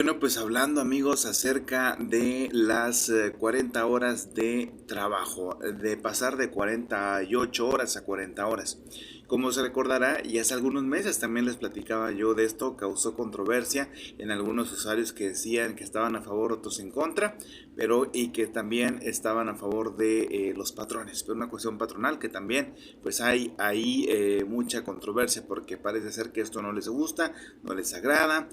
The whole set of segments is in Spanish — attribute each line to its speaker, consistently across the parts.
Speaker 1: Bueno, pues hablando amigos acerca de las 40 horas de trabajo, de pasar de 48 horas a 40 horas. Como se recordará, y hace algunos meses también les platicaba yo de esto, causó controversia en algunos usuarios que decían que estaban a favor, otros en contra, pero y que también estaban a favor de los patrones, pero una cuestión patronal que también pues hay ahí mucha controversia porque parece ser que esto no les gusta, no les agrada.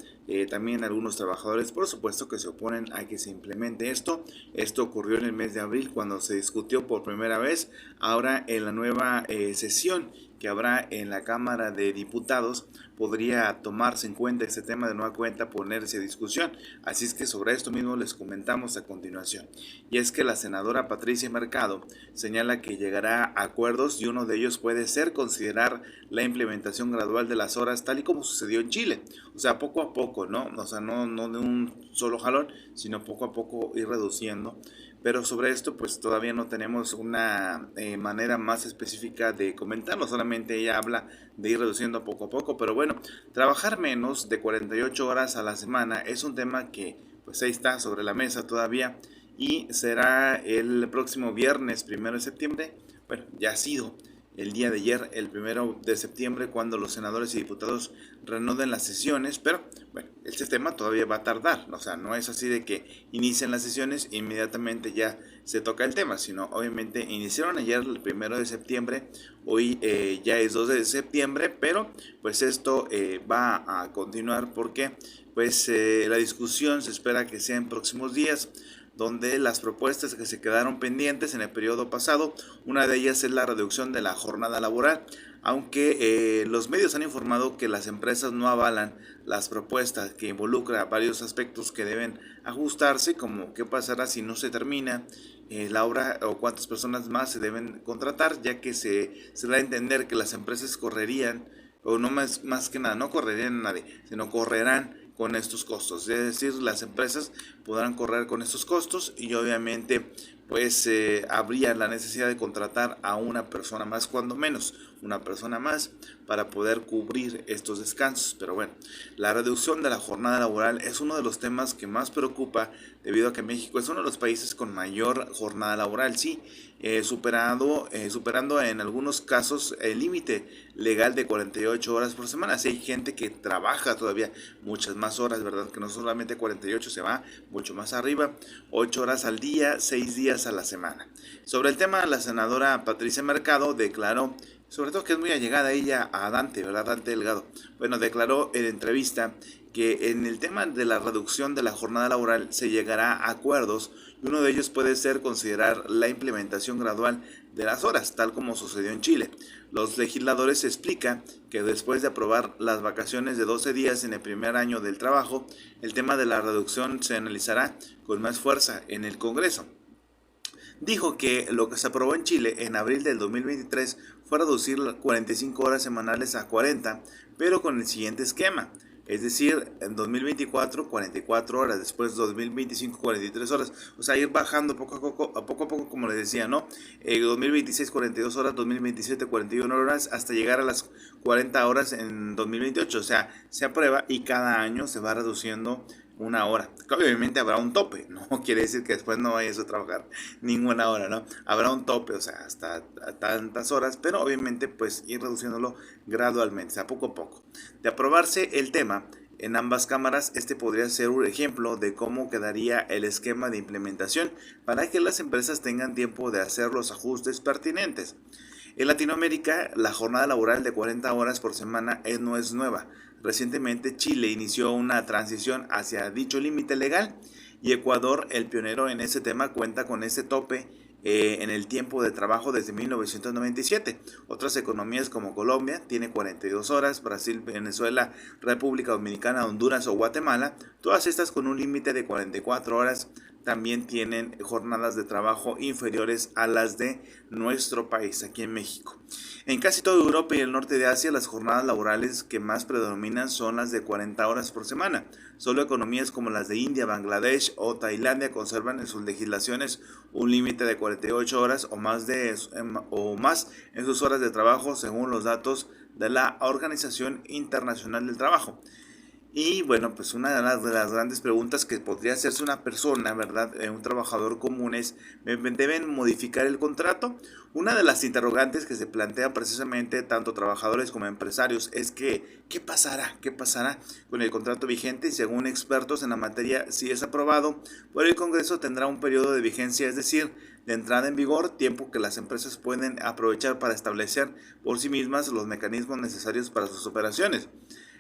Speaker 1: También algunos trabajadores, por supuesto, que se oponen a que se implemente esto. Esto ocurrió en el mes de abril cuando se discutió por primera vez. Ahora en la nueva sesión que habrá en la Cámara de Diputados podría tomarse en cuenta este tema de nueva cuenta, ponerse a discusión. Así es que sobre esto mismo les comentamos a continuación. Y es que la senadora Patricia Mercado señala que llegará a acuerdos y uno de ellos puede ser considerar la implementación gradual de las horas tal y como sucedió en Chile. O sea, poco a poco, ¿no? O sea, no de un solo jalón, sino poco a poco ir reduciendo. Pero sobre esto pues todavía no tenemos una manera más específica de comentarlo, solamente ella habla de ir reduciendo poco a poco, pero bueno, trabajar menos de 48 horas a la semana es un tema que pues ahí está sobre la mesa todavía y será el próximo viernes 1 de septiembre, bueno, ya ha sido el día de ayer, el 1 de septiembre, cuando los senadores y diputados reanuden las sesiones, pero bueno, este tema todavía va a tardar, o sea, no es así de que inicien las sesiones e inmediatamente ya se toca el tema, sino obviamente iniciaron ayer el 1 de septiembre, hoy ya es 2 de septiembre, pero pues esto va a continuar porque pues la discusión se espera que sea en próximos días, donde las propuestas que se quedaron pendientes en el periodo pasado, una de ellas es la reducción de la jornada laboral, aunque los medios han informado que las empresas no avalan las propuestas, que involucra varios aspectos que deben ajustarse, como qué pasará si no se termina la obra o cuántas personas más se deben contratar, ya que se da a entender que las empresas correrían, o no más que nada, no correrían a nadie, sino correrán con estos costos, es decir, las empresas podrán correr con estos costos y obviamente pues habría la necesidad de contratar a una persona más, cuando menos una persona más, para poder cubrir estos descansos. Pero bueno, la reducción de la jornada laboral es uno de los temas que más preocupa, debido a que México es uno de los países con mayor jornada laboral, sí, superando en algunos casos el límite legal de 48 horas por semana. Si hay gente que trabaja todavía muchas más horas, ¿verdad? Que no solamente 48, se va mucho más arriba, 8 horas al día, 6 días a la semana. Sobre el tema, la senadora Patricia Mercado declaró, sobre todo que es muy allegada ella a Dante, ¿verdad? Dante Delgado. Bueno, declaró en entrevista que en el tema de la reducción de la jornada laboral se llegará a acuerdos y uno de ellos puede ser considerar la implementación gradual de las horas, tal como sucedió en Chile. Los legisladores explican que después de aprobar las vacaciones de 12 días en el primer año del trabajo, el tema de la reducción se analizará con más fuerza en el Congreso. Dijo que lo que se aprobó en Chile en abril del 2023 fue reducir las 45 horas semanales a 40, pero con el siguiente esquema. Es decir, en 2024, 44 horas, después 2025, 43 horas. O sea, ir bajando poco a poco, como les decía, ¿no? 2026, 42 horas, 2027, 41 horas, hasta llegar a las 40 horas en 2028. O sea, se aprueba y cada año se va reduciendo una hora. Obviamente habrá un tope, no quiere decir que después no vayas a trabajar ninguna hora, ¿no? Habrá un tope, o sea, hasta tantas horas, pero obviamente pues ir reduciéndolo gradualmente, o sea, poco a poco. De aprobarse el tema en ambas cámaras, este podría ser un ejemplo de cómo quedaría el esquema de implementación para que las empresas tengan tiempo de hacer los ajustes pertinentes. En Latinoamérica, la jornada laboral de 40 horas por semana no es nueva. Recientemente Chile inició una transición hacia dicho límite legal y Ecuador, el pionero en ese tema, cuenta con este tope en el tiempo de trabajo desde 1997. Otras economías como Colombia tiene 42 horas, Brasil, Venezuela, República Dominicana, Honduras o Guatemala, todas estas con un límite de 44 horas, también tienen jornadas de trabajo inferiores a las de nuestro país, aquí en México. En casi toda Europa y el norte de Asia, las jornadas laborales que más predominan son las de 40 horas por semana. Solo economías como las de India, Bangladesh o Tailandia conservan en sus legislaciones un límite de 48 horas o más en sus horas de trabajo, según los datos de la Organización Internacional del Trabajo. Y bueno, pues una de las grandes preguntas que podría hacerse una persona, ¿verdad? Un trabajador común es, ¿deben modificar el contrato? Una de las interrogantes que se plantean precisamente tanto trabajadores como empresarios es que, ¿qué pasará? ¿Qué pasará con el contrato vigente? Y según expertos en la materia, si es aprobado por el Congreso, tendrá un periodo de vigencia, es decir, de entrada en vigor, tiempo que las empresas pueden aprovechar para establecer por sí mismas los mecanismos necesarios para sus operaciones.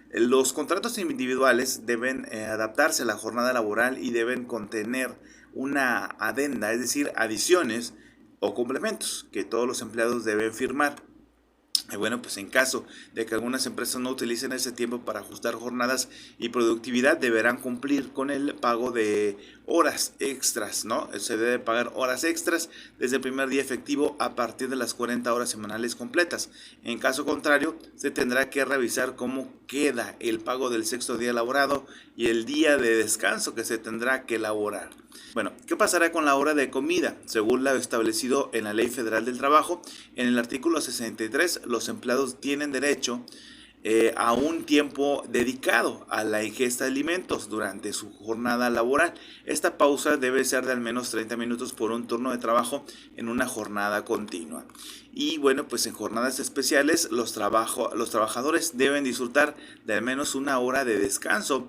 Speaker 1: Los contratos individuales deben adaptarse a la jornada laboral y deben contener una adenda, es decir, adiciones o complementos que todos los empleados deben firmar. Y bueno, pues en caso de que algunas empresas no utilicen ese tiempo para ajustar jornadas y productividad, deberán cumplir con el pago de horas extras, ¿no? Se debe pagar horas extras desde el primer día efectivo a partir de las 40 horas semanales completas. En caso contrario, se tendrá que revisar cómo queda el pago del sexto día laborado y el día de descanso que se tendrá que elaborar. Bueno, ¿qué pasará con la hora de comida? Según lo establecido en la Ley Federal del Trabajo, en el artículo 63, los empleados tienen derecho a un tiempo dedicado a la ingesta de alimentos durante su jornada laboral. Esta pausa debe ser de al menos 30 minutos por un turno de trabajo en una jornada continua. Y bueno, pues en jornadas especiales los trabajadores deben disfrutar de al menos una hora de descanso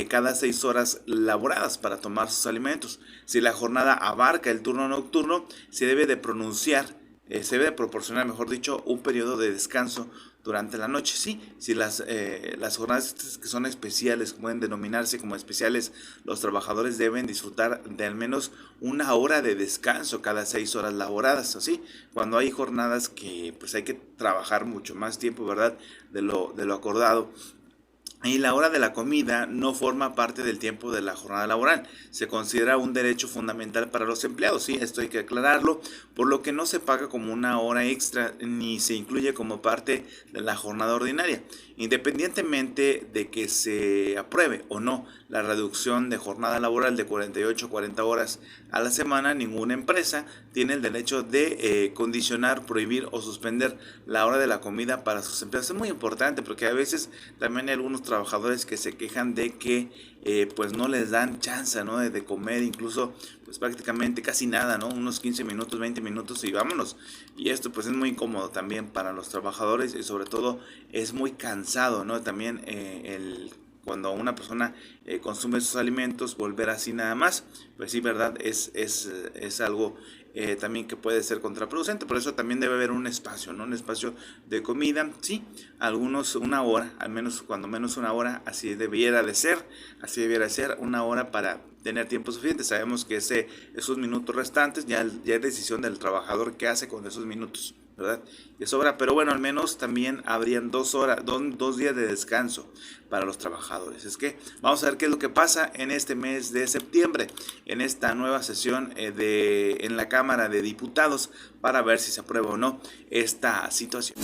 Speaker 1: cada 6 horas laboradas para tomar sus alimentos. Si la jornada abarca el turno nocturno, se debe de se debe proporcionar, mejor dicho, un periodo de descanso durante la noche. Sí, si las jornadas que son especiales, pueden denominarse como especiales, los trabajadores deben disfrutar de al menos una hora de descanso cada 6 horas laboradas. Así, cuando hay jornadas que pues hay que trabajar mucho más tiempo, ¿verdad? De lo acordado. Y la hora de la comida no forma parte del tiempo de la jornada laboral. Se considera un derecho fundamental para los empleados, sí, esto hay que aclararlo, por lo que no se paga como una hora extra ni se incluye como parte de la jornada ordinaria. Independientemente de que se apruebe o no la reducción de jornada laboral de 48 a 40 horas a la semana, ninguna empresa tiene el derecho de condicionar, prohibir o suspender la hora de la comida para sus empleados. Es muy importante porque a veces también hay algunos trabajadores que se quejan de que pues no les dan chance, ¿no? de comer, incluso pues prácticamente casi nada, ¿no? Unos 15 minutos, 20 minutos y vámonos. Y esto pues es muy incómodo también para los trabajadores y sobre todo es muy cansado, ¿no? También cuando una persona consume esos alimentos, volver así nada más, pues sí, verdad, es algo también que puede ser contraproducente. Por eso también debe haber un espacio, ¿no? Un espacio de comida, sí, algunos una hora, al menos cuando menos una hora, así debiera de ser, una hora para tener tiempo suficiente. Sabemos que esos minutos restantes ya es decisión del trabajador qué hace con esos minutos, ¿verdad? De sobra, pero bueno, al menos también habrían 2 días de descanso para los trabajadores. Es que vamos a ver qué es lo que pasa en este mes de septiembre, en esta nueva sesión en la Cámara de Diputados, para ver si se aprueba o no esta situación.